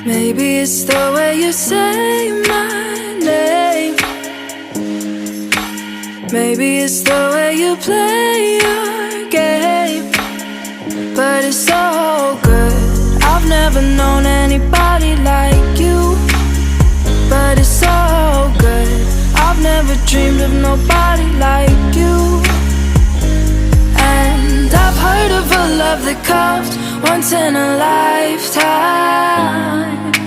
Maybe it's the way you say my name. Maybe it's the way you play your game. But it's so good. I've never known anybody like you. But it's so good. I've never dreamed of nobody like you. And I've heard of a love that comes once in a lifetime.